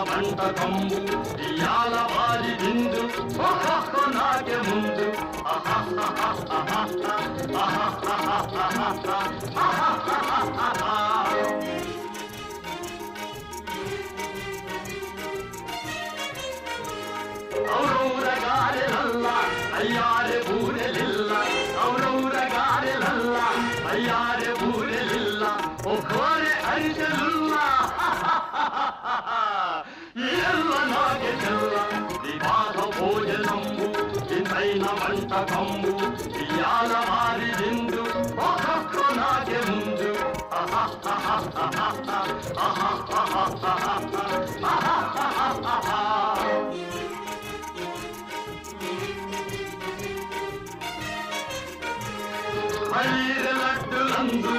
వంటకంబు ఇయాల వారి విందు నాకే ముందు ఔరగారెలల్ల అయ్యారే బూరెలిల్ల ఔరగారెలల్ల అయ్యారే బూరెలిల్ల ఒక్కోరే అరిసెలుల్ల ಎಲ್ಲ ನಾಗೆ ಚೆಲ್ಲ ವಿವಾಹ ಭೋಜನಂಬು ಇಂತೈನ వంటకంబు ఇయాల వారి విందు ఒక్కొక్క నాಗೆ ముందు లడ్డులందు